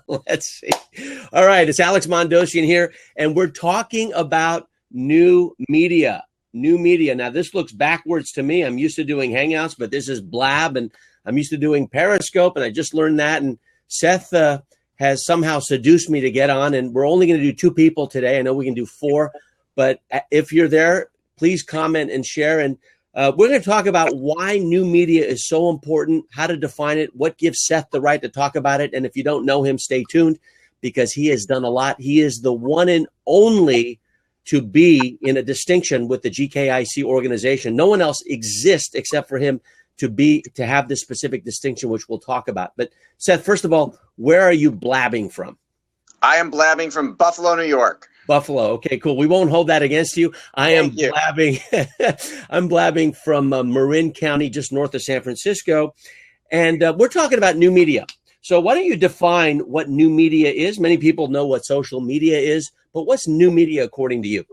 Let's see. All right, it's Alex Mandossian here, and we're talking about new media. New media. Now, this looks backwards to me. I'm used to doing Hangouts, but this is Blab, and I'm used to doing Periscope, and I just learned that. And Seth has somehow seduced me to get on, and we're only going to do 2 people today. I know we can do 4, but if you're there, please comment and share. And we're going to talk about why new media is so important, how to define it, what gives Seth the right to talk about it. And if you don't know him, stay tuned because he has done a lot. He is the one and only to be in a distinction with the GKIC organization. No one else exists except for him to have this specific distinction, which we'll talk about. But Seth, first of all, where are you blabbing from? I am blabbing from Buffalo, New York. Buffalo. Okay, cool. We won't hold that against you. I'm blabbing from Marin County, just north of San Francisco. And we're talking about new media. So why don't you define what new media is? Many people know what social media is, but what's new media according to you?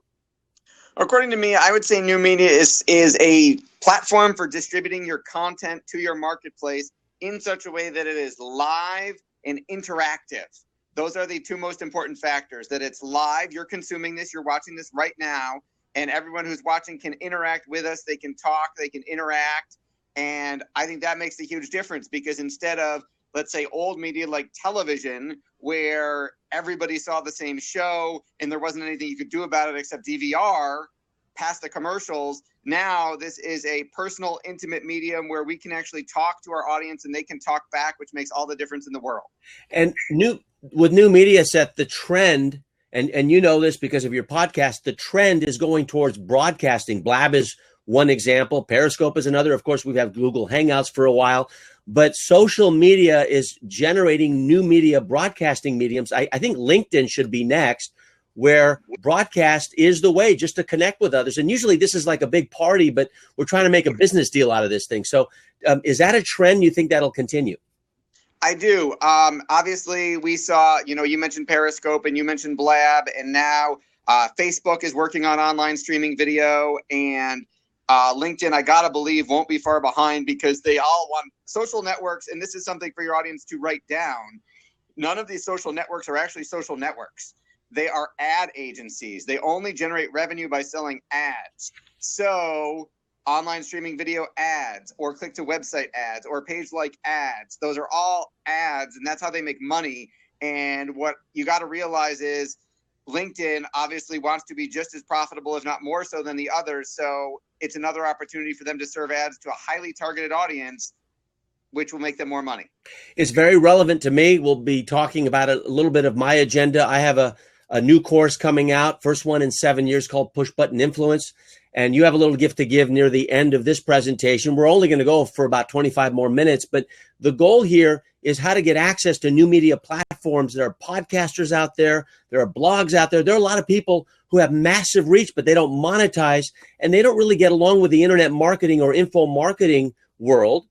According to me, I would say new media is a platform for distributing your content to your marketplace in such a way that it is live and interactive. Those are the 2 most important factors, that it's live, you're consuming this, you're watching this right now, and everyone who's watching can interact with us, they can talk, they can interact, and I think that makes a huge difference because instead of, let's say, old media like television, where everybody saw the same show and there wasn't anything you could do about it except DVR past the commercials, now this is a personal, intimate medium where we can actually talk to our audience and they can talk back, which makes all the difference in the world. And with new media, Seth, the trend, and you know this because of your podcast, the trend is going towards broadcasting. Blab is one example. Periscope is another. Of course, we've had Google Hangouts for a while. But social media is generating new media broadcasting mediums. I think LinkedIn should be next, where broadcast is the way just to connect with others. And usually this is like a big party, but we're trying to make a business deal out of this thing. So is that a trend you think that'll continue? I do. Obviously, we saw, you mentioned Periscope and you mentioned Blab, and now Facebook is working on online streaming video, and LinkedIn, I got to believe, won't be far behind because they all want social networks. And this is something for your audience to write down. None of these social networks are actually social networks. They are ad agencies. They only generate revenue by selling ads. So online streaming video ads or click to website ads or page like ads, those are all ads, and that's how they make money. And what you got to realize is LinkedIn obviously wants to be just as profitable, if not more so, than the others. So it's another opportunity for them to serve ads to a highly targeted audience, which will make them more money. It's very relevant to me. We'll be talking about a little bit of my agenda. I have a new course coming out, first one in 7 years, called Push Button Influence. And you have a little gift to give near the end of this presentation. We're only going to go for about 25 more minutes, but the goal here is how to get access to new media platforms. There are podcasters out there. There are blogs out there. There are a lot of people who have massive reach, but they don't monetize, and they don't really get along with the internet marketing or info marketing world.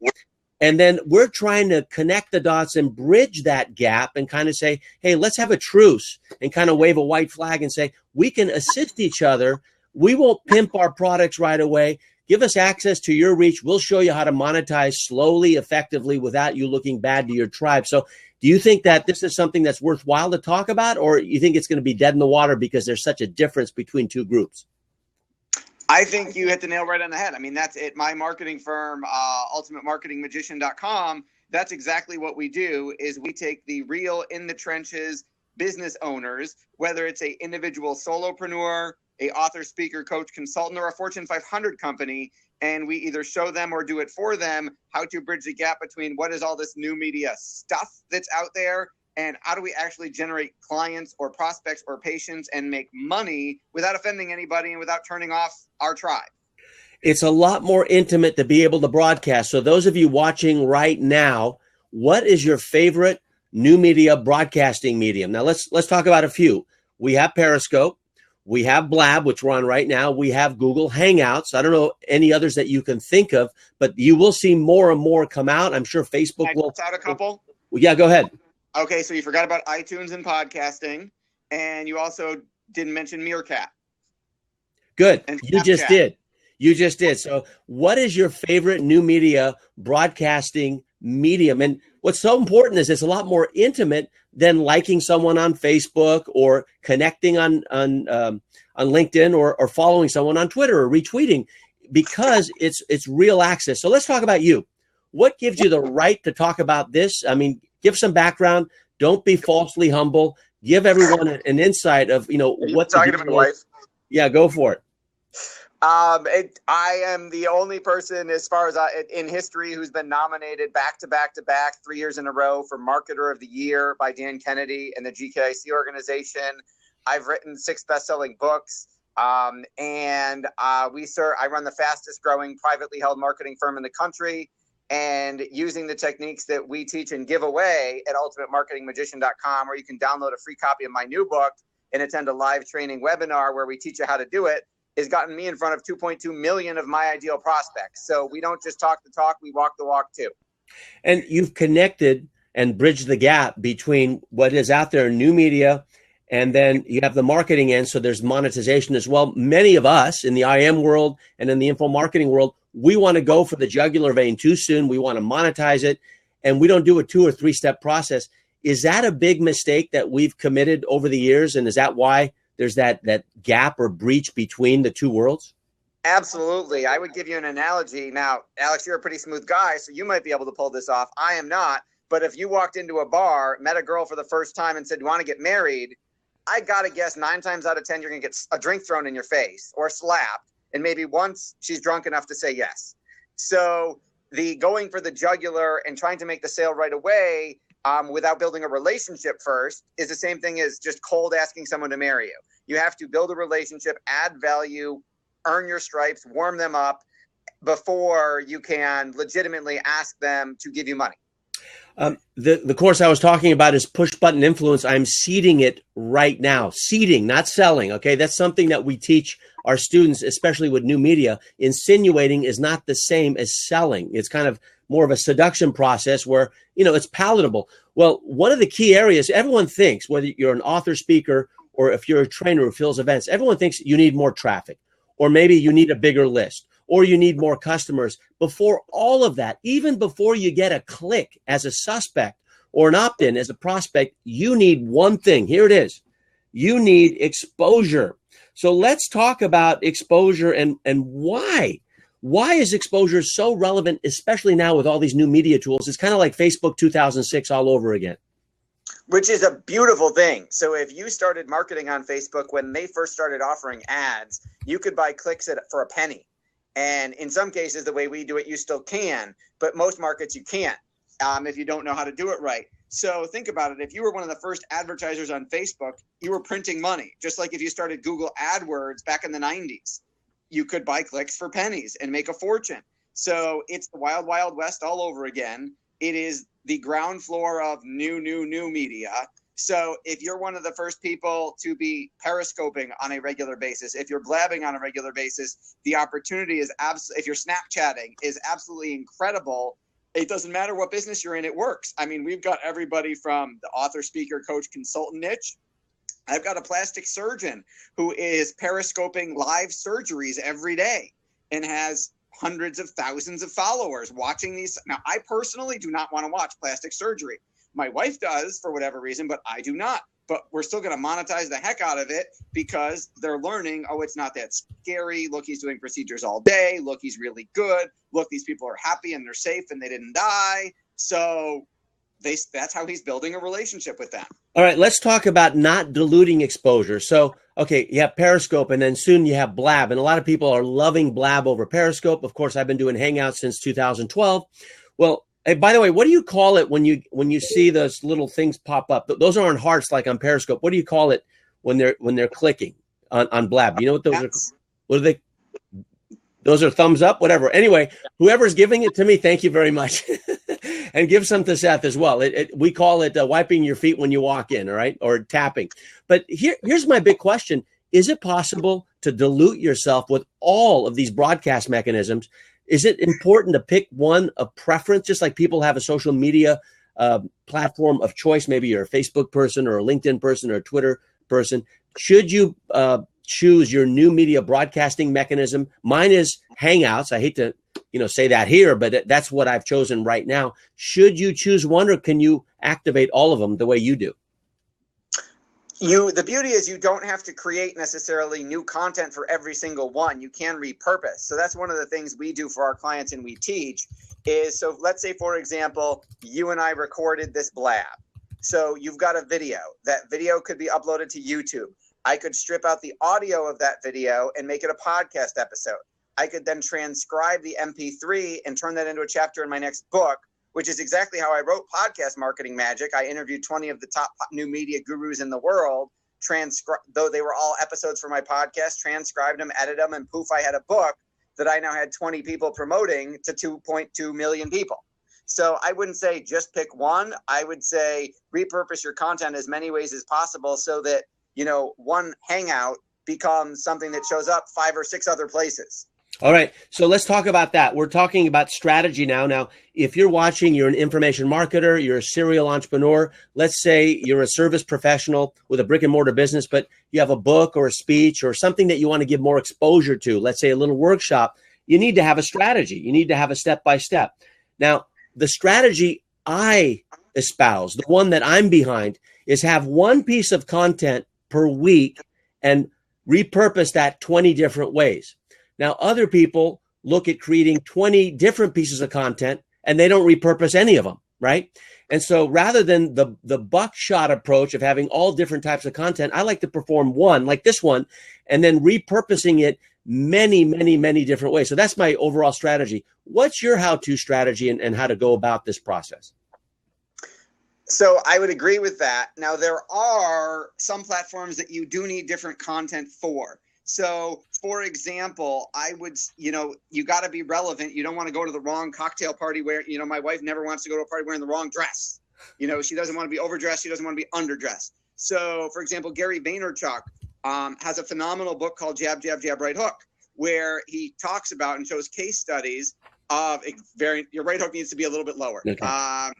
And then we're trying to connect the dots and bridge that gap and kind of say, hey, let's have a truce and kind of wave a white flag and say, we can assist each other. We won't pimp our products right away. Give us access to your reach. We'll show you how to monetize slowly, effectively, without you looking bad to your tribe. So do you think that this is something that's worthwhile to talk about, or you think it's going to be dead in the water because there's such a difference between 2 groups? I think you hit the nail right on the head. I mean, that's it. My marketing firm, ultimatemarketingmagician.com, that's exactly what we do, is we take the real in the trenches business owners, whether it's a individual solopreneur, a author, speaker, coach, consultant, or a Fortune 500 company, and we either show them or do it for them how to bridge the gap between what is all this new media stuff that's out there and how do we actually generate clients or prospects or patients and make money without offending anybody and without turning off our tribe. It's a lot more intimate to be able to broadcast. So those of you watching right now, what is your favorite new media broadcasting medium? Now let's talk about a few. We have Periscope. We have Blab, which we're on right now. We have Google Hangouts. I don't know any others that you can think of, but you will see more and more come out. I'm sure Facebook will. Out a couple? Yeah, go ahead. Okay, so you forgot about iTunes and podcasting, and you also didn't mention Meerkat. Good. You just did. You just did. So what is your favorite new media broadcasting medium. And what's so important is it's a lot more intimate than liking someone on Facebook or connecting on LinkedIn or following someone on Twitter or retweeting, because it's real access. So let's talk about you. What gives you the right to talk about this? I mean, give some background. Don't be falsely humble. Give everyone an insight of, what talking to my wife. Yeah, go for it. I am the only person, as far as in history, who's been nominated back to back 3 years in a row for Marketer of the Year by Dan Kennedy and the GKIC organization. I've written 6 best-selling books, and I run the fastest growing privately held marketing firm in the country. And using the techniques that we teach and give away at ultimatemarketingmagician.com, where you can download a free copy of my new book and attend a live training webinar where we teach you how to do it, has gotten me in front of 2.2 million of my ideal prospects. So we don't just talk the talk, we walk the walk too. And you've connected and bridged the gap between what is out there in new media, and then you have the marketing end, so there's monetization as well. Many of us in the IM world and in the info marketing world, we want to go for the jugular vein too soon. We want to monetize it, and we don't do a 2 or 3 step process. Is that a big mistake that we've committed over the years? And is that why there's that gap or breach between the two worlds? Absolutely. I would give you an analogy. Now, Alex, you're a pretty smooth guy, so you might be able to pull this off. I am not. But if you walked into a bar, met a girl for the first time and said, "You want to get married?" I got to guess 9 times out of 10, you're going to get a drink thrown in your face or slapped. And maybe once she's drunk enough to say yes. So the going for the jugular and trying to make the sale right away without building a relationship first is the same thing as just cold asking someone to marry you. You have to build a relationship, add value, earn your stripes, warm them up before you can legitimately ask them to give you money. The course I was talking about is Push Button Influence. I'm seeding it right now. Seeding, not selling. Okay, that's something that we teach our students, especially with new media. Insinuating is not the same as selling. It's kind of more of a seduction process where, it's palatable. Well, one of the key areas, everyone thinks, whether you're an author, speaker, or if you're a trainer who fills events, everyone thinks you need more traffic, or maybe you need a bigger list, or you need more customers. Before all of that, even before you get a click as a suspect or an opt-in as a prospect, you need one thing. Here it is. You need exposure. So let's talk about exposure and why. Why is exposure so relevant, especially now with all these new media tools? It's kind of like Facebook 2006 all over again. Which is a beautiful thing. So if you started marketing on Facebook when they first started offering ads, you could buy clicks for a penny. And in some cases, the way we do it, you still can, but most markets you can't if you don't know how to do it right. So think about it. If you were one of the first advertisers on Facebook, you were printing money. Just like if you started Google AdWords back in the 90s, you could buy clicks for pennies and make a fortune. So it's the wild, wild west all over again. It is the ground floor of new media. So if you're one of the first people to be periscoping on a regular basis, if you're blabbing on a regular basis, the opportunity is if you're Snapchatting is absolutely incredible. It doesn't matter what business you're in, it works. I mean, we've got everybody from the author, speaker, coach, consultant niche. I've got a plastic surgeon who is periscoping live surgeries every day and has hundreds of thousands of followers watching these. Now, I personally do not want to watch plastic surgery. My wife does for whatever reason, but I do not. But we're still going to monetize the heck out of it because they're learning, oh, it's not that scary. Look, he's doing procedures all day. Look, he's really good. Look, these people are happy and they're safe and they didn't die. So that's how he's building a relationship with them. All right, let's talk about not diluting exposure. So, okay, you have Periscope and then soon you have Blab. And a lot of people are loving Blab over Periscope. Of course, I've been doing Hangouts since 2012. Well, hey, by the way, what do you call it when you see those little things pop up? Those aren't hearts like on Periscope. What do you call it when they're clicking on Blab? You know what those are? What are they? Those are thumbs up, whatever. Anyway, whoever's giving it to me, thank you very much. And give some to Seth as well. We call it wiping your feet when you walk in, all right, or tapping. But here's my big question. Is it possible to dilute yourself with all of these broadcast mechanisms? Is it important to pick one of preference, just like people have a social media platform of choice? Maybe you're a Facebook person or a LinkedIn person or a Twitter person. Should you choose your new media broadcasting mechanism? Mine is Hangouts. I hate to say that here, but that's what I've chosen right now. Should you choose one, or can you activate all of them the way you do? The beauty is you don't have to create necessarily new content for every single one. You can repurpose. So that's one of the things we do for our clients and we teach is, so let's say, for example, you and I recorded this blab. So you've got a video. That video could be uploaded to YouTube. I could strip out the audio of that video and make it a podcast episode. I could then transcribe the MP3 and turn that into a chapter in my next book, which is exactly how I wrote Podcast Marketing Magic. I interviewed 20 of the top new media gurus in the world, though they were all episodes for my podcast, transcribed them, edited them, and poof, I had a book that I now had 20 people promoting to 2.2 million people. So I wouldn't say just pick one. I would say repurpose your content as many ways as possible so that, one hangout becomes something that shows up 5 or 6 other places. All right. So let's talk about that. We're talking about strategy now. Now, if you're watching, you're an information marketer, you're a serial entrepreneur. Let's say you're a service professional with a brick and mortar business, but you have a book or a speech or something that you want to give more exposure to. Let's say a little workshop. You need to have a strategy. You need to have a step-by-step. Now, the strategy I espouse, the one that I'm behind, is have one piece of content per week and repurpose that 20 different ways. Now, other people look at creating 20 different pieces of content and they don't repurpose any of them, right? And so rather than the buckshot approach of having all different types of content, I like to perform one like this one and then repurposing it many, many, many different ways. So that's my overall strategy. What's your how-to strategy and how to go about this process? So I would agree with that. Now, there are some platforms that you do need different content for. So, for example, I would, you got to be relevant. You don't want to go to the wrong cocktail party where, my wife never wants to go to a party wearing the wrong dress. She doesn't want to be overdressed. She doesn't want to be underdressed. So, for example, Gary Vaynerchuk has a phenomenal book called Jab, Jab, Jab, Right Hook, where he talks about and shows case studies of your right hook needs to be a little bit lower. Okay.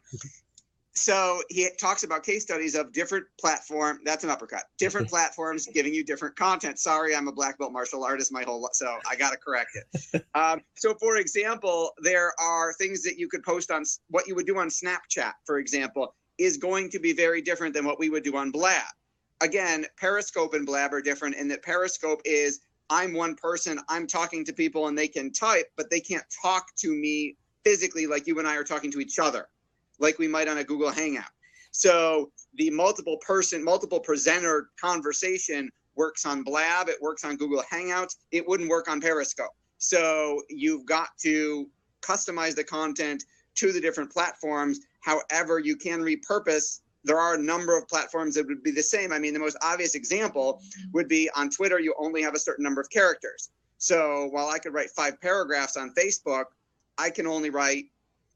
So he talks about case studies of different platform. That's an uppercut. Different platforms giving you different content. Sorry, I'm a black belt martial artist my whole life, so I got to correct it. So, for example, there are things that you could post on what you would do on Snapchat, for example, is going to be very different than what we would do on Blab. Again, Periscope and Blab are different in that Periscope is I'm one person, I'm talking to people and they can type, but they can't talk to me physically like you and I are talking to each other, like we might on a Google Hangout. So the multiple presenter conversation works on Blab, it works on Google Hangouts, it wouldn't work on Periscope. So you've got to customize the content to the different platforms. However, you can repurpose. There are a number of platforms that would be the same. I mean, the most obvious example would be on Twitter, you only have a certain number of characters. So while I could write 5 paragraphs on Facebook, I can only write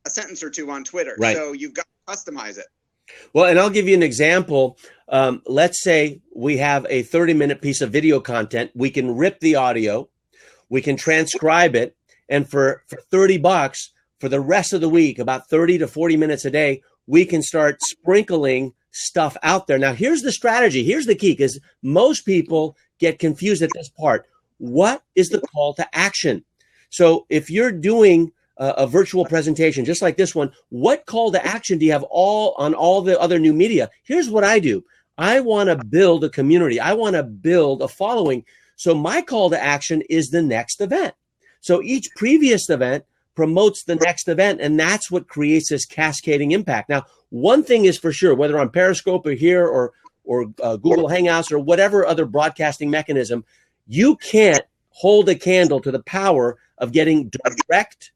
a sentence or 2 on Twitter. Right. So you've got to customize it. Well, and I'll give you an example. Let's say we have a 30-minute piece of video content. We can rip the audio, we can transcribe it, and for $30 for the rest of the week, about 30 to 40 minutes a day, we can start sprinkling stuff out there. Now, here's the strategy. Here's the key, because most people get confused at this part. What is the call to action? So if you're doing a virtual presentation, just like this one, what call to action do you have on all the other new media? Here's what I do. I want to build a community. I want to build a following. So my call to action is the next event. So each previous event promotes the next event, and that's what creates this cascading impact. Now, one thing is for sure, whether on Periscope or here or Google Hangouts or whatever other broadcasting mechanism, you can't hold a candle to the power of getting direct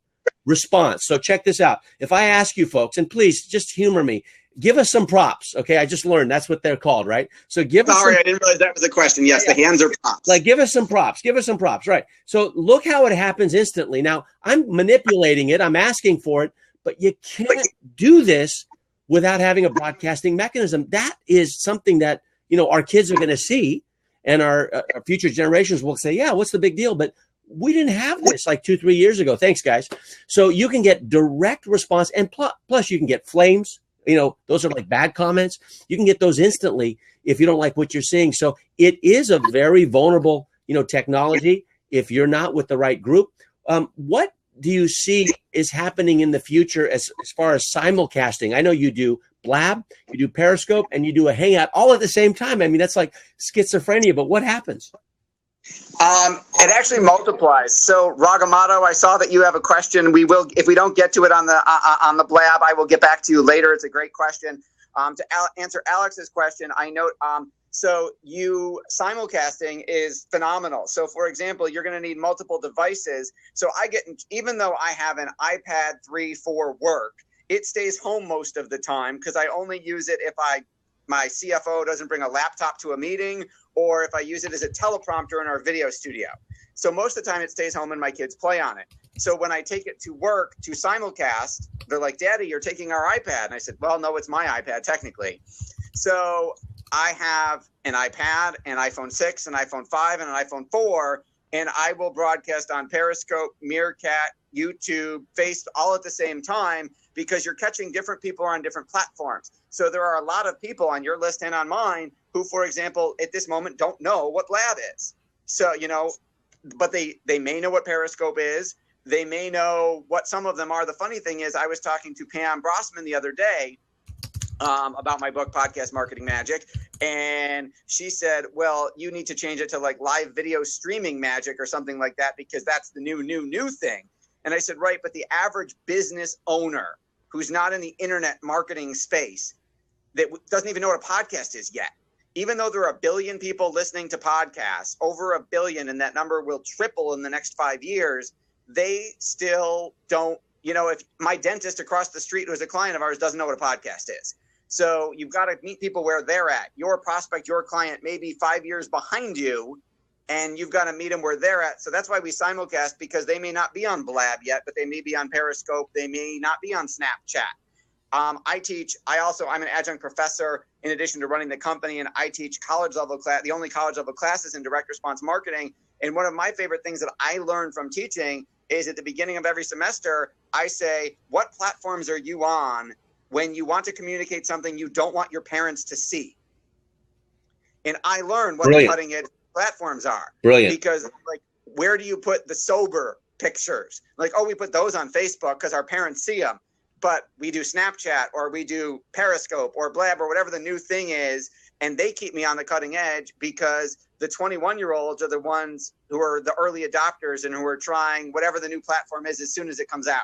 response. So check this out. If I ask you folks, and please just humor me, give us some props. Okay, I just learned that's what they're called, right? So give us. Sorry, I didn't realize that was a question. Yes, the hands are props. Like, give us some props. Give us some props, right? So look how it happens instantly. Now I'm manipulating it. I'm asking for it, but you can't do this without having a broadcasting mechanism. That is something that our kids are going to see, and our future generations will say, "Yeah, what's the big deal?" But we didn't have this like 2-3 years ago. Thanks, guys. So you can get direct response, and plus you can get flames. Those are like bad comments. You can get those instantly if you don't like what you're seeing. So it is a very vulnerable, technology if you're not with the right group. What do you see is happening in the future as far as simulcasting? I know you do Blab, you do Periscope, and you do a Hangout all at the same time. I mean, that's like schizophrenia, but what happens? It actually multiplies. So Ragamato, I saw that you have a question. We will, if we don't get to it on the Blab, I will get back to you later. It's a great question. To answer Alex's question, I note, so simulcasting is phenomenal. So for example, you're going to need multiple devices. So even though I have an iPad 3 for work, it stays home most of the time because I only use it if my CFO doesn't bring a laptop to a meeting, or if I use it as a teleprompter in our video studio. So most of the time it stays home and my kids play on it. So when I take it to work to simulcast, they're like, Daddy, you're taking our iPad. And I said, well, no, it's my iPad technically. So I have an iPad, an iPhone 6, an iPhone 5, and an iPhone 4, and I will broadcast on Periscope, Meerkat, YouTube, Facebook, all at the same time, because you're catching different people on different platforms. So there are a lot of people on your list and on mine who, for example, at this moment don't know what Blab is. So, but they may know what Periscope is. They may know what some of them are. The funny thing is I was talking to Pam Brossman the other day about my book, Podcast Marketing Magic. And she said, well, you need to change it to like live video streaming magic or something like that, because that's the new thing. And I said, right, but the average business owner who's not in the internet marketing space that doesn't even know what a podcast is yet, even though there are 1 billion people listening to podcasts, over 1 billion, and that number will triple in the next 5 years, they still don't, if my dentist across the street who's a client of ours doesn't know what a podcast is. So you've got to meet people where they're at. Your prospect, your client may be 5 years behind you, and you've got to meet them where they're at. So that's why we simulcast, because they may not be on Blab yet, but they may be on Periscope. They may not be on Snapchat. I'm an adjunct professor in addition to running the company, and I teach the only college level classes in direct response marketing. And one of my favorite things that I learned from teaching is at the beginning of every semester, I say, what platforms are you on when you want to communicate something you don't want your parents to see? And I learned what the cutting edge platforms are. Brilliant. Because like, where do you put the sober pictures? Like, oh, we put those on Facebook because our parents see them. But we do Snapchat, or we do Periscope or Blab or whatever the new thing is. And they keep me on the cutting edge because the 21-year-olds are the ones who are the early adopters and who are trying whatever the new platform is as soon as it comes out.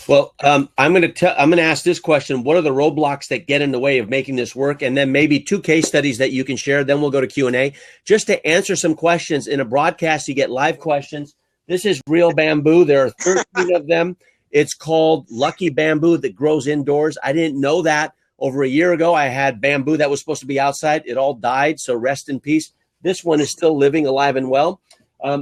Well, I'm going to ask this question. What are the roadblocks that get in the way of making this work? And then maybe 2 case studies that you can share. Then we'll go to Q&A. Just to answer some questions. In a broadcast, you get live questions. This is real bamboo. There are 13 of them. It's called Lucky Bamboo that grows indoors. I didn't know that. Over a year ago, I had bamboo that was supposed to be outside. It all died, so rest in peace. This one is still living, alive and well.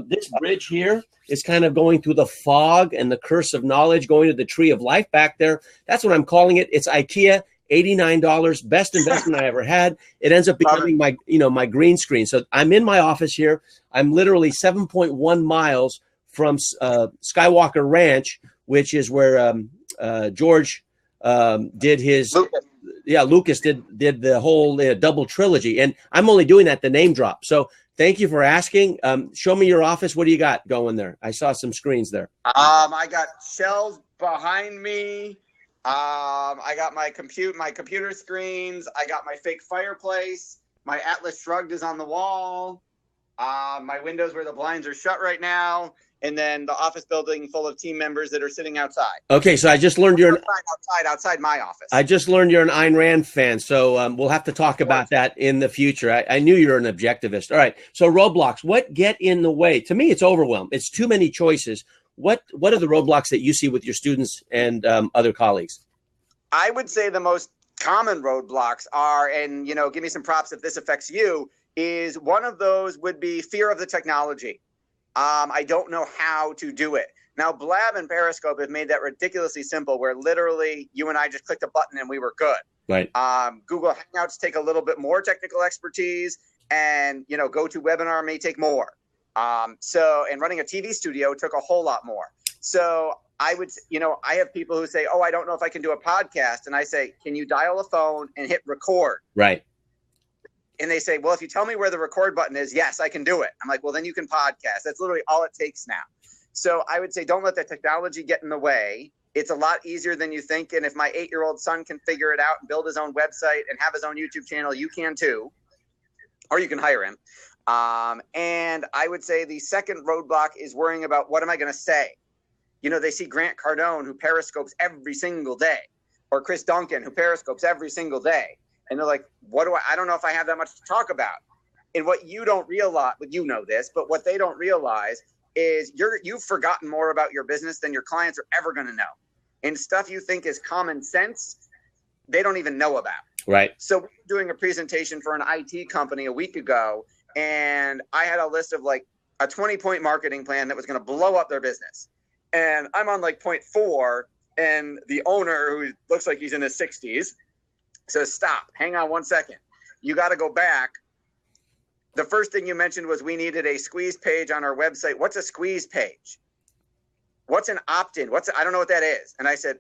This bridge here is kind of going through the fog and the curse of knowledge, going to the tree of life back there. That's what I'm calling it. It's IKEA, $89, best investment I ever had. It ends up becoming my green screen. So I'm in my office here. I'm literally 7.1 miles from Skywalker Ranch, which is where George did his. Lucas did the whole double trilogy, and I'm only doing that to name drop. So thank you for asking. Show me your office. What do you got going there? I saw some screens there. I got shelves behind me. I got my computer screens. I got my fake fireplace. My Atlas Shrugged is on the wall. My windows where the blinds are shut right now. And then the office building full of team members that are sitting outside. Okay, so I just learned you're outside my office. I just learned you're an Ayn Rand fan, so we'll have to talk about that in the future. I knew you're an objectivist. All right, so roadblocks. What get in the way? To me, it's overwhelm. It's too many choices. What are the roadblocks that you see with your students and other colleagues? I would say the most common roadblocks are, and give me some props if this affects you, is one of those would be fear of the technology. I don't know how to do it. Now, Blab and Periscope have made that ridiculously simple, where literally you and I just clicked a button and we were good. Right. Google Hangouts take a little bit more technical expertise, and GoToWebinar may take more. And running a TV studio took a whole lot more. So I would, I have people who say, "Oh, I don't know if I can do a podcast," and I say, "Can you dial a phone and hit record?" Right. And they say, well, if you tell me where the record button is, yes, I can do it. I'm like, well, then you can podcast. That's literally all it takes now. So I would say don't let the technology get in the way. It's a lot easier than you think. And if my 8-year-old son can figure it out and build his own website and have his own YouTube channel, you can too, or you can hire him. And I would say the second roadblock is worrying about what am I going to say? You know, they see Grant Cardone, who periscopes every single day, or Chris Duncan, who periscopes every single day. And they're like, I don't know if I have that much to talk about. And what you don't realize, but you know this, but what they don't realize is you've forgotten more about your business than your clients are ever going to know. And stuff you think is common sense, they don't even know about. Right. So we were doing a presentation for an IT company a week ago, and I had a list of like a 20-point marketing plan that was going to blow up their business. And I'm on like point 4, and the owner, who looks like he's in his 60s, says, stop, hang on 1 second. You got to go back. The first thing you mentioned was we needed a squeeze page on our website. What's a squeeze page? What's an opt-in? I don't know what that is. And I said,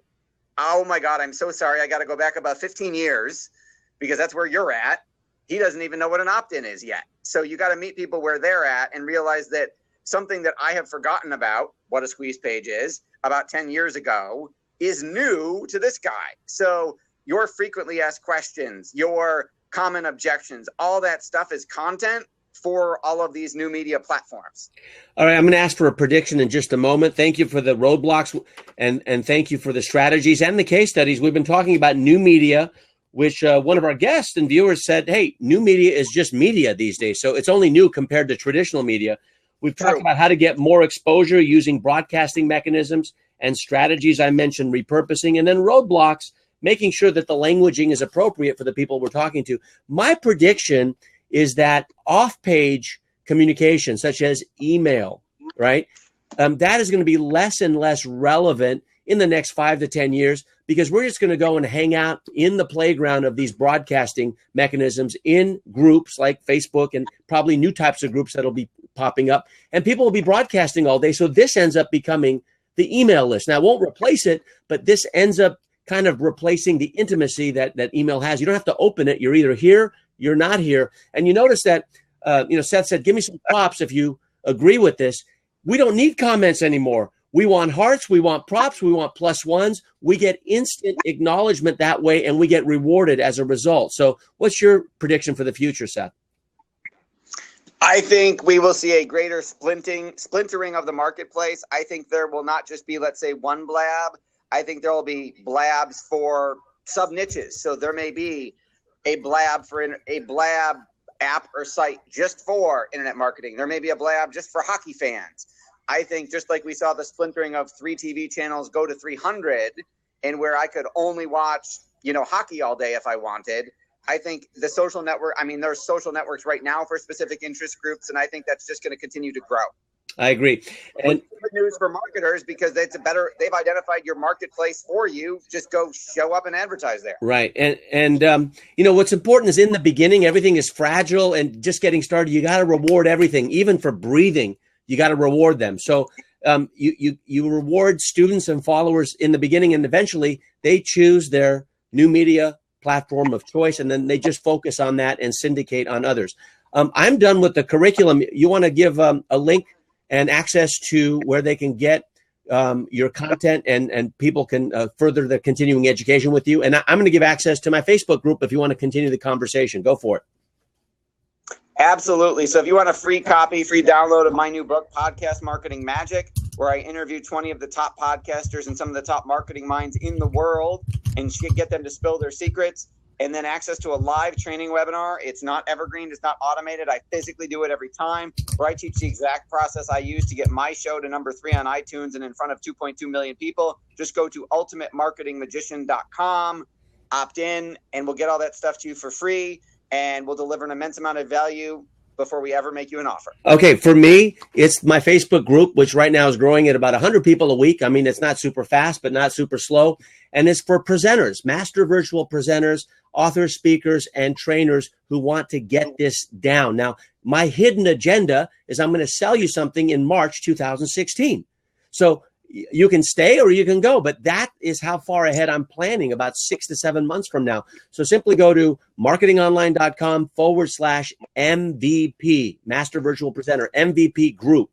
oh my God, I'm so sorry. I got to go back about 15 years because that's where you're at. He doesn't even know what an opt-in is yet. So you got to meet people where they're at and realize that something that I have forgotten about, what a squeeze page is, about 10 years ago, is new to this guy. So your frequently asked questions, your common objections, all that stuff is content for all of these new media platforms. All right, I'm going to ask for a prediction in just a moment. Thank you for the roadblocks and thank you for the strategies and the case studies. We've been talking about new media, which one of our guests and viewers said, hey, new media is just media these days. So it's only new compared to traditional media. We've talked about how to get more exposure using broadcasting mechanisms and strategies. I mentioned repurposing, and then roadblocks, making sure that the languaging is appropriate for the people we're talking to. My prediction is that off-page communication, such as email, right, that is going to be less and less relevant in the next 5 to 10 years because we're just going to go and hang out in the playground of these broadcasting mechanisms in groups like Facebook and probably new types of groups that'll be popping up, and people will be broadcasting all day. So this ends up becoming the email list. Now, it won't replace it, but this ends up kind of replacing the intimacy that email has. You don't have to open it. You're either here, you're not here. And you notice that, Seth said, give me some props if you agree with this. We don't need comments anymore. We want hearts. We want props. We want +1s. We get instant acknowledgement that way, and we get rewarded as a result. So what's your prediction for the future, Seth? I think we will see a greater splintering of the marketplace. I think there will not just be, let's say, one blab. I think there will be blabs for sub niches. So there may be a blab app or site just for internet marketing. There may be a blab just for hockey fans. I think just like we saw the splintering of 3 TV channels go to 300, and where I could only watch, hockey all day if I wanted. I think the social network, there's social networks right now for specific interest groups, and I think that's just going to continue to grow. I agree. And good news for marketers because they've identified your marketplace for you. Just go show up and advertise there. Right. And what's important is in the beginning, everything is fragile and just getting started. You got to reward everything, even for breathing. You got to reward them. So you reward students and followers in the beginning, and eventually they choose their new media platform of choice, and then they just focus on that and syndicate on others. I'm done with the curriculum. You want to give a link and access to where they can get your content and people can further the continuing education with you. And I'm going to give access to my Facebook group if you want to continue the conversation. Go for it. Absolutely. So if you want a free copy, free download of my new book, Podcast Marketing Magic, where I interview 20 of the top podcasters and some of the top marketing minds in the world and get them to spill their secrets, and then access to a live training webinar. It's not evergreen. It's not automated. I physically do it every time, where I teach the exact process I use to get my show to number 3 on iTunes and in front of 2.2 million people. Just go to ultimatemarketingmagician.com, opt in, and we'll get all that stuff to you for free. And we'll deliver an immense amount of value before we ever make you an offer. Okay, for me, it's my Facebook group, which right now is growing at about 100 people a week. I mean, it's not super fast, but not super slow. And it's for presenters, master virtual presenters, authors, speakers, and trainers who want to get this down. Now, my hidden agenda is I'm going to sell you something in March 2016. So you can stay or you can go, but that is how far ahead I'm planning, about 6 to 7 months from now. So simply go to marketingonline.com/MVP, Master Virtual Presenter, MVP group.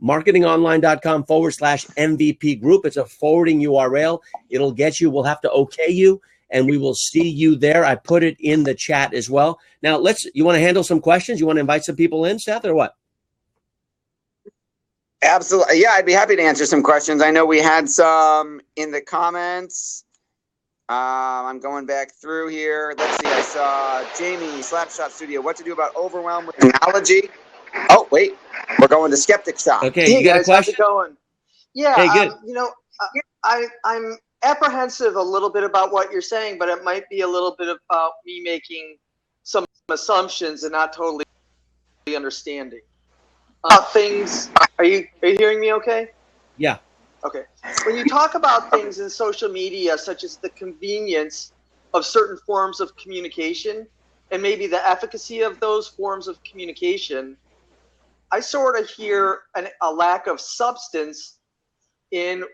marketingonline.com/MVP group. It's a forwarding URL. It'll get you. We'll have to okay you, and we will see you there. I put it in the chat as well. Now, you want to handle some questions? You want to invite some people in, Seth, or what? Absolutely. Yeah, I'd be happy to answer some questions. I know we had some in the comments. I'm going back through here. Let's see. I saw Jamie, Slapshot Studio. What to do about overwhelm with technology? Oh, wait. We're going to Skeptic Shop. Okay, you got a question? How's it going? Yeah, hey, good. I'm apprehensive a little bit about what you're saying, but it might be a little bit about me making some assumptions and not totally understanding. Things. Are you hearing me okay? Yeah. Okay. When you talk about things in social media, such as the convenience of certain forms of communication and maybe the efficacy of those forms of communication, I sort of hear a lack of substance in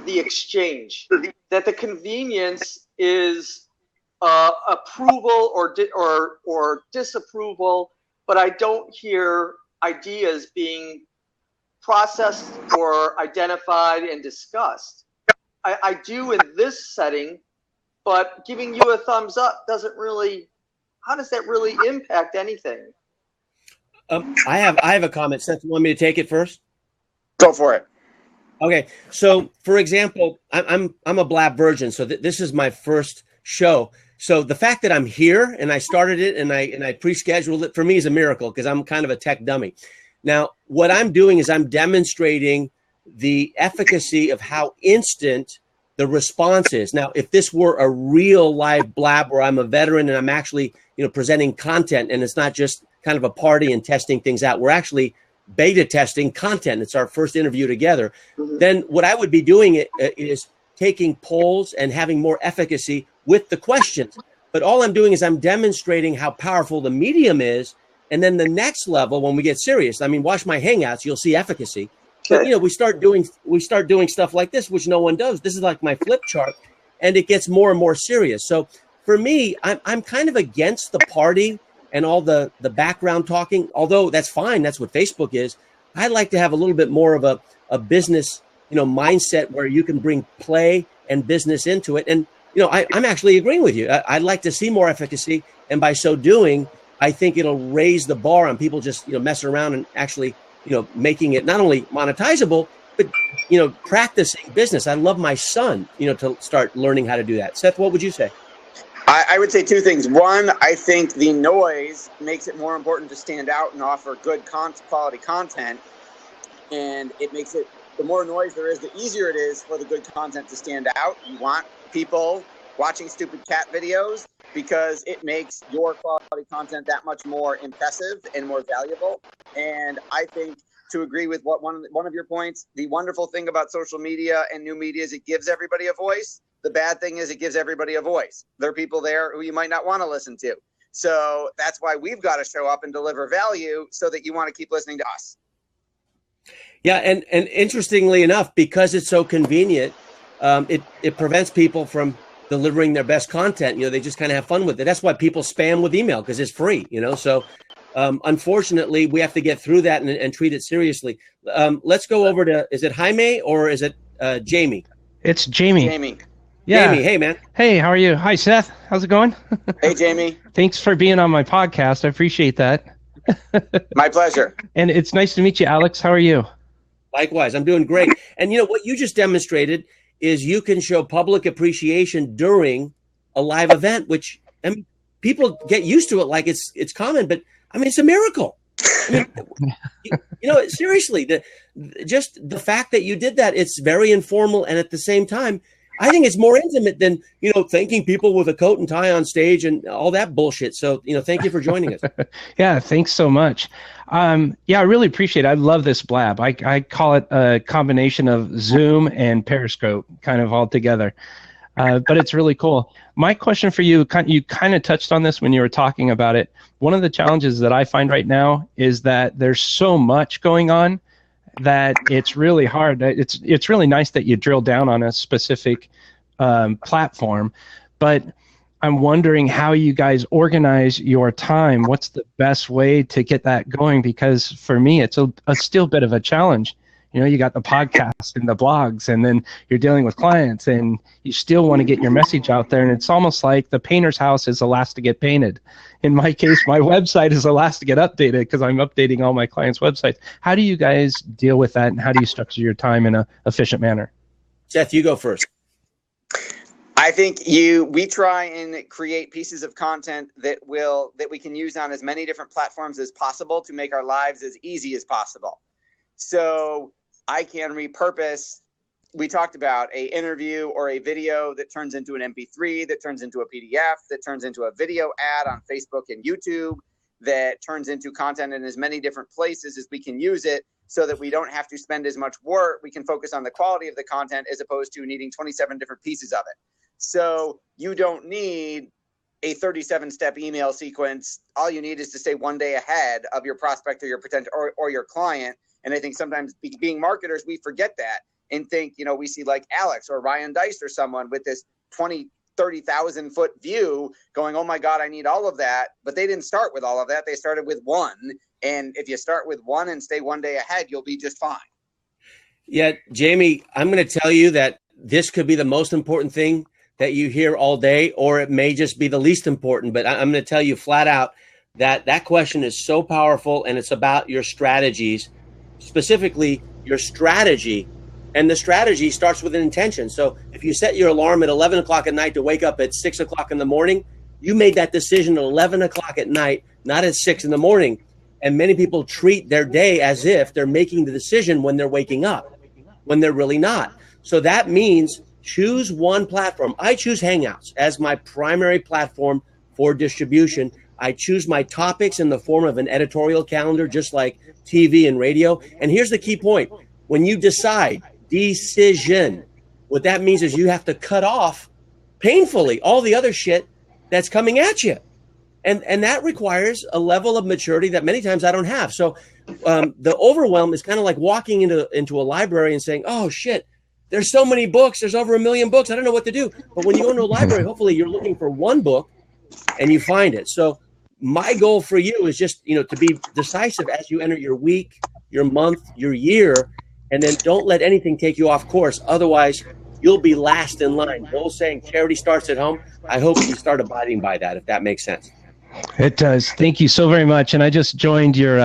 the exchange. That the convenience is approval or disapproval, but I don't hear ideas being processed or identified and discussed. I do in this setting, but giving you a thumbs up doesn't really, how does that really impact anything? I have a comment. Seth, you want me to take it first? Go for it. Okay. So, for example, I'm a Blab virgin, so this is my first show. So the fact that I'm here and I started it and I pre-scheduled it, for me is a miracle because I'm kind of a tech dummy. Now, what I'm doing is I'm demonstrating the efficacy of how instant the response is. Now, if this were a real live Blab where I'm a veteran and I'm actually, presenting content and it's not just kind of a party and testing things out, we're actually beta testing content. It's our first interview together. Mm-hmm. Then what I would be doing is taking polls and having more efficacy with the questions. But all I'm doing is I'm demonstrating how powerful the medium is. And then the next level, when we get serious, watch my Hangouts, you'll see efficacy. But, we start doing stuff like this, which no one does. This is like my flip chart, and it gets more and more serious. So for me, I'm kind of against the party and all the background talking, although that's fine. That's what Facebook is. I like to have a little bit more of a business, mindset where you can bring play and business into it. And, I'm actually agreeing with you. I'd like to see more efficacy. And by so doing, I think it'll raise the bar on people just, messing around and actually, making it not only monetizable, but, practicing business. I love my son, to start learning how to do that. Seth, what would you say? I would say two things. One, I think the noise makes it more important to stand out and offer good quality content. And it makes it, the more noise there is, the easier it is for the good content to stand out. You want people watching stupid cat videos because it makes your quality content that much more impressive and more valuable. And I think, to agree with what one of your points, the wonderful thing about social media and new media is it gives everybody a voice. The bad thing is it gives everybody a voice. There are people there who you might not want to listen to. So that's why we've got to show up and deliver value so that you want to keep listening to us. Yeah, and interestingly enough, because it's so convenient, it prevents people from delivering their best content. They just kind of have fun with it. That's why people spam with email, because it's free, So unfortunately, we have to get through that and treat it seriously. Let's go over to, is it Jaime or is it Jamie? It's Jamie. Jamie. Yeah. Jamie, hey, man. Hey, how are you? Hi, Seth. How's it going? Hey, Jamie. Thanks for being on my podcast. I appreciate that. My pleasure. And it's nice to meet you, Alex. How are you? Likewise, I'm doing great. And what you just demonstrated is you can show public appreciation during a live event, which people get used to it like it's common, but it's a miracle. Seriously, just the fact that you did that, it's very informal, and at the same time, I think it's more intimate than thanking people with a coat and tie on stage and all that bullshit. So thank you for joining us. Yeah, thanks so much. I really appreciate it. I love this Blab. I call it a combination of Zoom and Periscope, kind of all together. But it's really cool. My question for you, you kind of touched on this when you were talking about it. One of the challenges that I find right now is that there's so much going on that it's really hard. It's really nice that you drill down on a specific platform, but I'm wondering how you guys organize your time. What's the best way to get that going? Because for me, it's a still bit of a challenge. You got the podcast and the blogs, and then you're dealing with clients, and you still want to get your message out there. And it's almost like the painter's house is the last to get painted. In my case, my website is the last to get updated because I'm updating all my clients' websites. How do you guys deal with that, and how do you structure your time in an efficient manner? Seth, you go first. I think we try and create pieces of content that we can use on as many different platforms as possible to make our lives as easy as possible. So I can repurpose, we talked about a interview or a video that turns into an MP3, that turns into a PDF, that turns into a video ad on Facebook and YouTube, that turns into content in as many different places as we can use it, so that we don't have to spend as much work. We can focus on the quality of the content as opposed to needing 27 different pieces of it. So you don't need a 37-step email sequence. All you need is to stay one day ahead of your prospect or your potential or your client. And I think sometimes being marketers, we forget that and think, we see like Alex or Ryan Dice or someone with this 30,000 foot view going, oh my God, I need all of that. But they didn't start with all of that. They started with one. And if you start with one and stay one day ahead, you'll be just fine. Yeah, Jamie, I'm going to tell you that this could be the most important thing that you hear all day, or it may just be the least important. But I'm going to tell you flat out that question is so powerful, and it's about your strategies, specifically your strategy. And the strategy starts with an intention. So if you set your alarm at 11 o'clock at night to wake up at 6 o'clock in the morning, you made that decision at 11 o'clock at night, not at 6 in the morning. And many people treat their day as if they're making the decision when they're waking up, when they're really not. So that means choose one platform. I choose Hangouts as my primary platform for distribution. I choose my topics in the form of an editorial calendar, just like TV and radio. And here's the key point. When you decide, decision, what that means is you have to cut off painfully all the other shit that's coming at you. And that requires a level of maturity that many times I don't have. So the overwhelm is kind of like walking into a library and saying, oh, shit, there's so many books. There's over 1 million books. I don't know what to do. But when you go into a library, hopefully you're looking for one book and you find it. So my goal for you is just, to be decisive as you enter your week, your month, your year, and then don't let anything take you off course. Otherwise, you'll be last in line. The old saying, charity starts at home. I hope you start abiding by that, if that makes sense. It does. Thank you so very much. And I just joined your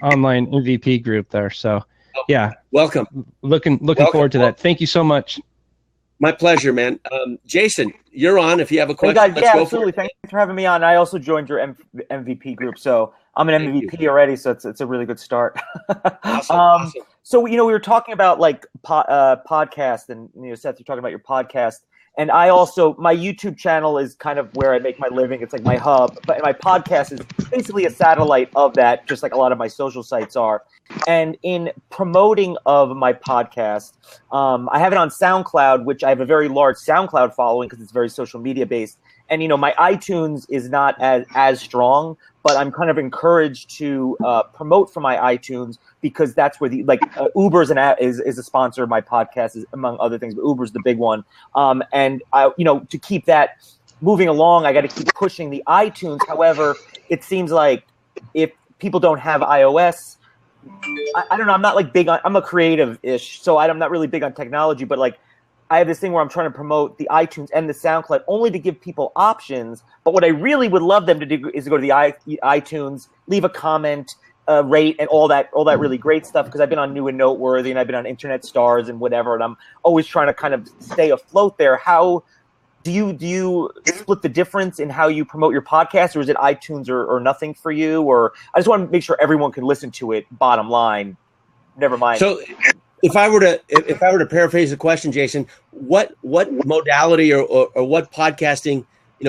online MVP group there. So, yeah. Welcome. Looking forward to that. Thank you so much. My pleasure, man. Jason, you're on. If you have a question, hey guys, yeah, absolutely. Thanks for having me on. I also joined your MVP group, so I'm an MVP already. So it's a really good start. Awesome. So we were talking about like podcast, and Seth, you're talking about your podcast. And I also, my YouTube channel is kind of where I make my living. It's like my hub. But my podcast is basically a satellite of that, just like a lot of my social sites are. And in promoting of my podcast, I have it on SoundCloud, which I have a very large SoundCloud following because it's very social media based. And, my iTunes is not as strong, but I'm kind of encouraged to promote from my iTunes because that's where Uber's is a sponsor of my podcast, among other things, but Uber's the big one. And I, to keep that moving along, I got to keep pushing the iTunes. However, it seems like if people don't have iOS, I don't know. I'm not like big on. I'm a creative-ish, so I'm not really big on technology. But like, I have this thing where I'm trying to promote the iTunes and the SoundCloud only to give people options. But what I really would love them to do is to go to the iTunes, leave a comment, rate, and all that really great stuff. Because I've been on New and Noteworthy, and I've been on Internet Stars and whatever, and I'm always trying to kind of stay afloat there. How do you split the difference in how you promote your podcast, or is it iTunes or nothing for you? Or I just want to make sure everyone can listen to it. Bottom line, never mind. So, if I were to paraphrase the question, Jason, what modality or what podcasting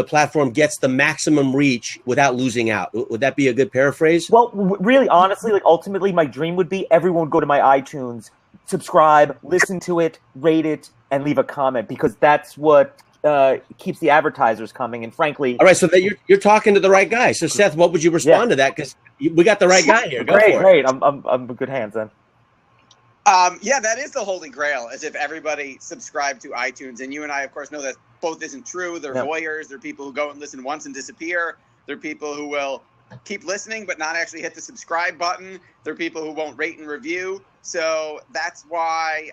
platform gets the maximum reach without losing out? Would that be a good paraphrase? Well, really, honestly, like ultimately, my dream would be everyone would go to my iTunes, subscribe, listen to it, rate it, and leave a comment, because that's what keeps the advertisers coming. And frankly, all right, so that you're talking to the right guy. So Seth, what would you respond to that? Because we got the right guy here. Go great, for it. Great. I'm in good hands then. That is the holy grail, as if everybody subscribed to iTunes. And you and I, of course, know that both isn't true. They're voyeurs. They're people who go and listen once and disappear. They're people who will keep listening but not actually hit the subscribe button. There are people who won't rate and review. So that's why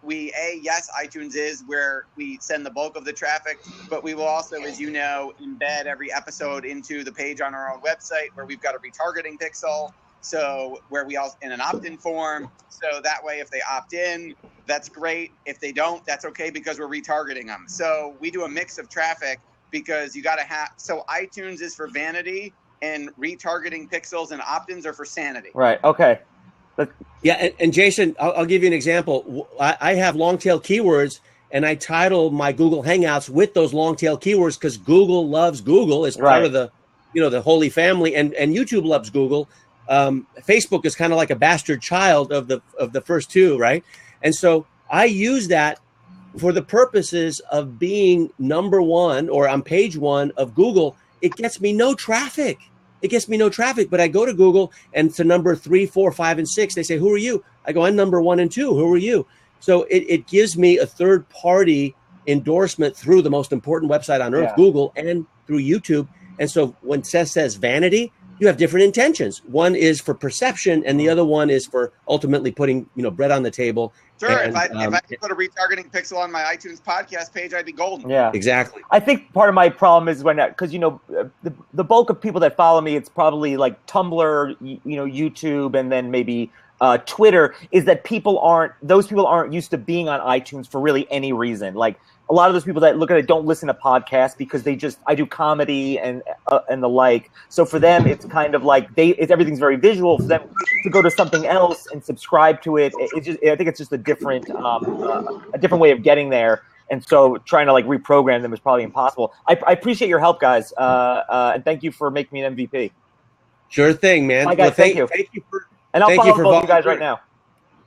yes, iTunes is where we send the bulk of the traffic, but we will also, as you know, embed every episode into the page on our own website where we've got a retargeting pixel. So where we all in an opt-in form. So that way, if they opt in, that's great. If they don't, that's okay because we're retargeting them. So we do a mix of traffic because you got to have. So iTunes is for vanity, and retargeting pixels and opt-ins are for sanity. Right. Okay. Yeah, and Jason, I'll give you an example. I have long tail keywords, and I title my Google Hangouts with those long tail keywords because Google loves Google as part of the, the holy family, and YouTube loves Google. Facebook is kind of like a bastard child of the first two, right? And so I use that for the purposes of being number one or on page one of Google. It gets me no traffic. But I go to Google and to number 3, 4, 5, and 6, they say, "Who are you?" I go, "I'm number 1 and 2. Who are you?" So it gives me a third party endorsement through the most important website on earth, Google, and through YouTube. And so when Seth says vanity, you have different intentions. One is for perception, and the other one is for ultimately putting bread on the table. Sure. And, if I could put a retargeting pixel on my iTunes podcast page, I'd be golden. Yeah, exactly. I think part of my problem is because the bulk of people that follow me, it's probably like Tumblr, YouTube, and then maybe Twitter. Is that those people aren't used to being on iTunes for really any reason. Like a lot of those people that look at it don't listen to podcasts because I do comedy and the like. So for them, it's kind of like everything's very visual. For them to go to something else and subscribe to it, I think it's just a different way of getting there. And so trying to reprogram them is probably impossible. I appreciate your help, guys, and thank you for making me an MVP. Sure thing, man. Hi, guys, thank you. And I'll follow both you guys right now.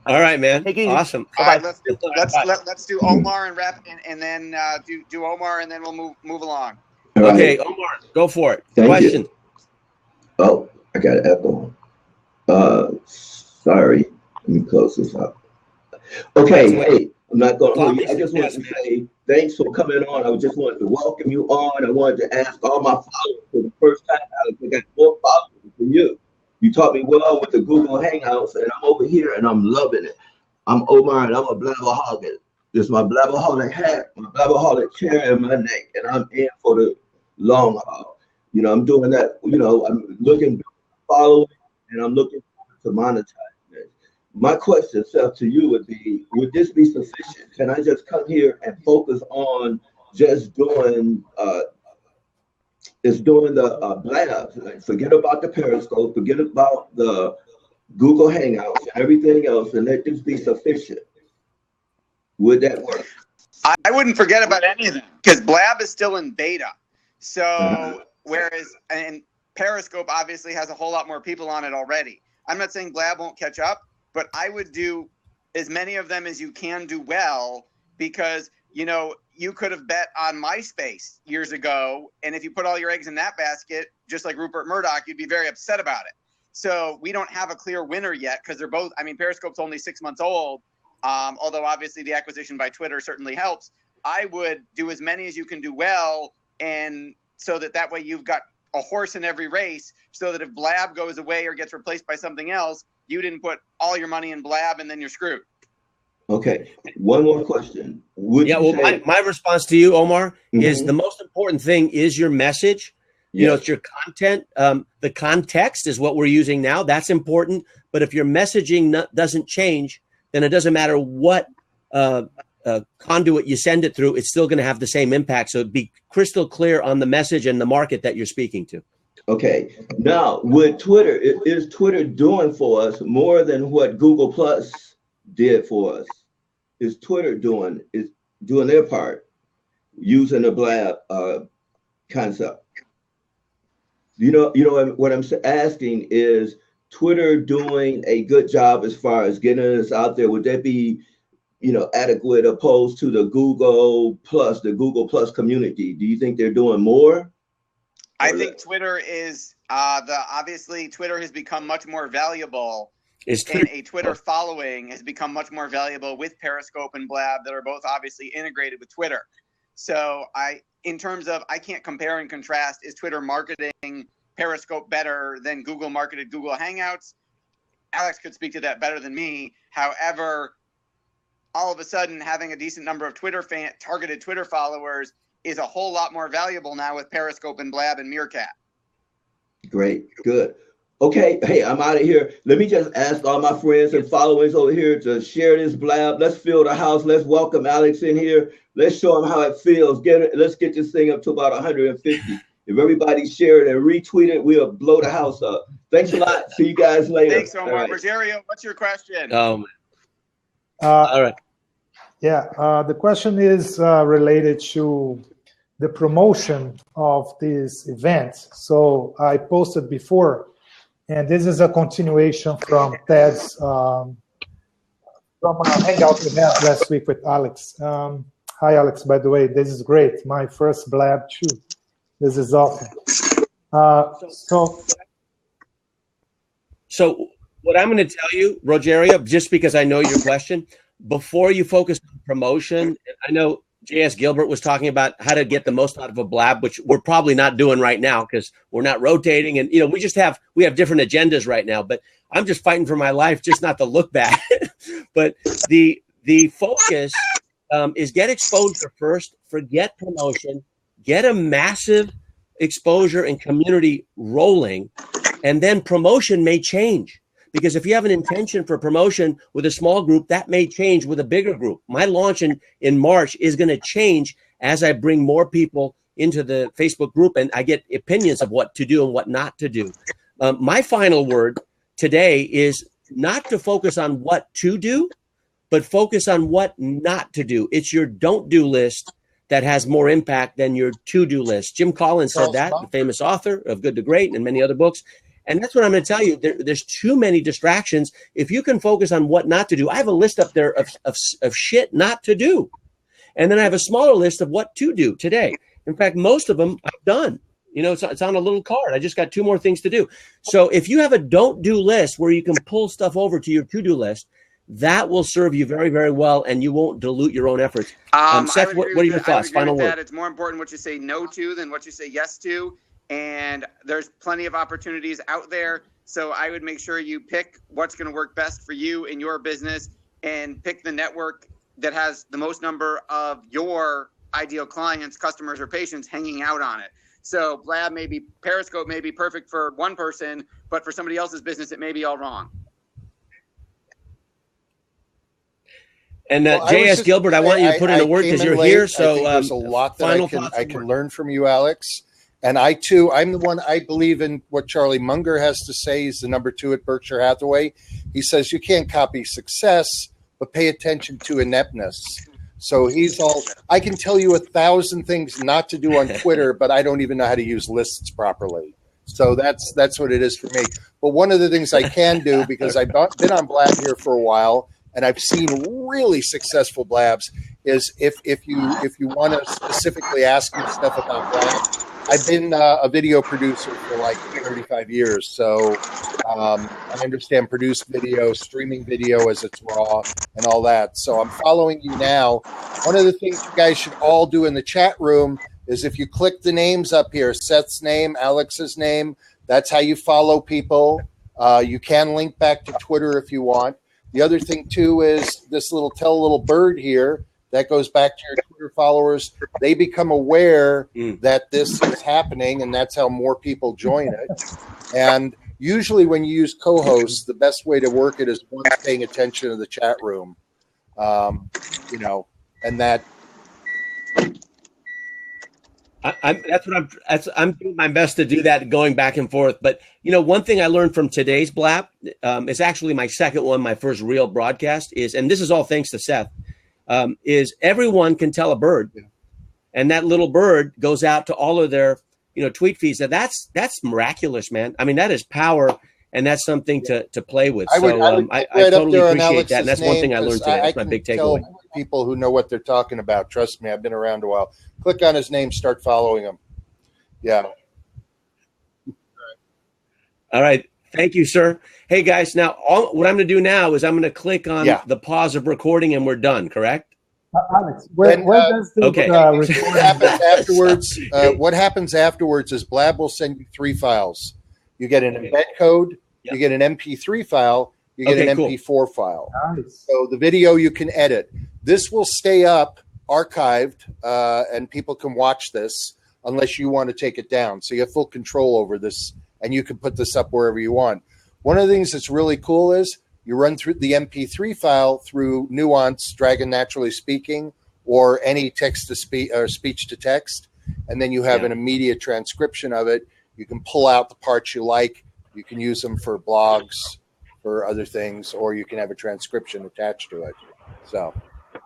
All right, man. Take it easy. Awesome. All right, let's do Omar and wrap, and then do Omar, and then we'll move along. Okay, Omar, go for it. Question. Oh, I got an echo. Sorry. Let me close this up. Okay, hey, I'm not going to hold you. I just wanted to say thanks for coming on. I just wanted to welcome you on. I wanted to ask all my followers for the first time. I got more followers than you. You taught me well with the Google Hangouts, and I'm over here, and I'm loving it. I'm Omar, and I'm a blabberholic. This is my blabberholic hat, my blabberholic chair in my neck, and I'm in for the long haul. I'm doing that. I'm looking following, and I'm looking forward to monetizing it. My question, Seth, to you would be: would this be sufficient? Can I just come here and focus on just doing the blabs? Forget about the Periscope, forget about the Google Hangouts and everything else, and let this be sufficient. Would that work? I wouldn't forget about any of them because Blab is still in beta. So whereas and Periscope obviously has a whole lot more people on it already. I'm not saying Blab won't catch up, but I would do as many of them as you can do well because you could have bet on MySpace years ago, and if you put all your eggs in that basket, just like Rupert Murdoch, you'd be very upset about it. So we don't have a clear winner yet because they're both. Periscope's only 6 months old, although obviously the acquisition by Twitter certainly helps. I would do as many as you can do well, and so that way you've got a horse in every race, so that if Blab goes away or gets replaced by something else, you didn't put all your money in Blab and then you're screwed. Okay, one more question. My response to you, Omar, is the most important thing is your message. It's your content. The context is what we're using now. That's important. But if your messaging doesn't change, then it doesn't matter what conduit you send it through. It's still going to have the same impact. So be crystal clear on the message and the market that you're speaking to. Okay. Now, with Twitter, is Twitter doing for us more than what Google Plus did for us? Is Twitter doing their part using the Blab concept? What I'm asking is Twitter doing a good job as far as getting us out there? Would that be, adequate opposed to the Google Plus community? Do you think they're doing more? I think Twitter is obviously Twitter has become much more valuable. And a Twitter following has become much more valuable with Periscope and Blab that are both obviously integrated with Twitter. So in terms of I can't compare and contrast, is Twitter marketing Periscope better than Google marketed Google Hangouts. Alex could speak to that better than me. However, all of a sudden, having a decent number of targeted Twitter followers is a whole lot more valuable now with Periscope and Blab and Meerkat. Great, good. Okay, hey, I'm out of here. Let me just ask all my friends and followers over here to share this Blab. Let's fill the house. Let's welcome Alex in here. Let's show him how it feels. Let's get this thing up to about 150. If everybody share it and retweet it, we'll blow the house up. Thanks a lot. See you guys later. Thanks so much. Right. Rogerio, what's your question? All right. Yeah, the question is related to the promotion of these events. So I posted before, and this is a continuation from Ted's from a hangout we had last week with Alex. Hi, Alex, by the way, this is great. My first Blab too. This is awesome. So what I'm going to tell you, Rogerio, just because I know your question, before you focus on promotion, I know J.S. Gilbert was talking about how to get the most out of a Blab, which we're probably not doing right now because we're not rotating. And, we have different agendas right now, but I'm just fighting for my life, just not to look bad. But the focus is get exposure first, forget promotion, get a massive exposure and community rolling, and then promotion may change. Because if you have an intention for promotion with a small group, that may change with a bigger group. My launch in March is going to change as I bring more people into the Facebook group and I get opinions of what to do and what not to do. My final word today is not to focus on what to do, but focus on what not to do. It's your don't do list that has more impact than your to-do list. Jim Collins said that, the famous author of Good to Great and many other books. And that's what I'm going to tell you. There's too many distractions. If you can focus on what not to do, I have a list up there of shit not to do. And then I have a smaller list of what to do today. In fact, most of them I've done. It's on a little card. I just got 2 more things to do. So if you have a don't do list where you can pull stuff over to your to-do list, that will serve you very, very well, and you won't dilute your own efforts. Seth, what are your thoughts? Final word. It's more important what you say no to than what you say yes to. And there's plenty of opportunities out there. So I would make sure you pick what's going to work best for you in your business and pick the network that has the most number of your ideal clients, customers, or patients hanging out on it. So Blab Periscope may be perfect for one person, but for somebody else's business, it may be all wrong. And J.S. Gilbert, I want you to put in a word because you're here. So there's a lot that I can learn from you, Alex. And I'm the one, I believe in what Charlie Munger has to say. He's the number 2 at Berkshire Hathaway. He says you can't copy success, but pay attention to ineptness. So I can tell you 1,000 things not to do on Twitter, but I don't even know how to use lists properly. So that's what it is for me. But one of the things I can do, because I've been on Blab here for a while, and I've seen really successful Blabs, is if you want to specifically ask me stuff about Blab, I've been a video producer for like 35 years, so I understand produced video, streaming video as it's raw, and all that. So I'm following you now. One of the things you guys should all do in the chat room is if you click the names up here, Seth's name, Alex's name, that's how you follow people. You can link back to Twitter if you want. The other thing, too, is this tell a little bird here. That goes back to your Twitter followers. They become aware that this is happening, and that's how more people join it. And usually when you use co-hosts, the best way to work it is one paying attention to the chat room. And that. I'm doing my best to do that, going back and forth. But, one thing I learned from today's Blab is actually my second one, my first real broadcast is, and this is all thanks to Seth, is everyone can tell a bird, and that little bird goes out to all of their, tweet feeds. And that's miraculous, man. I mean, that is power, and that's something to play with. I totally appreciate that, and that's one thing I learned today. That's my big takeaway. People who know what they're talking about. Trust me, I've been around a while. Click on his name, start following him. Yeah. All right. Thank you, sir. Hey, guys, now what I'm going to do now is I'm going to click on the pause of recording, and we're done, correct? Alex, where does the okay. What happens afterwards? What happens afterwards is Blab will send you 3 files. You get an embed code, you get an MP3 file, you get an MP4 file. Nice. So the video you can edit. This will stay up, archived, and people can watch this unless you want to take it down. So you have full control over this, and you can put this up wherever you want. One of the things that's really cool is you run through the MP3 file through Nuance, Dragon Naturally Speaking, or any text to speech or speech to text, and then you have an immediate transcription of it. You can pull out the parts you like. You can use them for blogs, for other things, or you can have a transcription attached to it. So there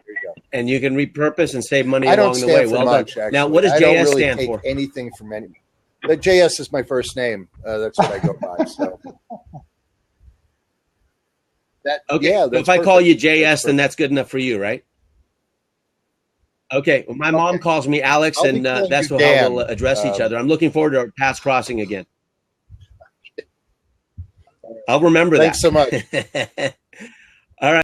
you go. And you can repurpose and save money I don't along the stand way. for Well much, done. actually. Now, what does I don't JS really stand take for? anything from any. The JS is my first name. That's what I go by. So. Okay. Yeah, If I call you JS, then that's good enough for you, right? Okay. Well, my mom calls me Alex, I'll be and calling that's you how Dan. we'll address each other. I'm looking forward to our paths crossing again. I'll remember Thanks that. so much.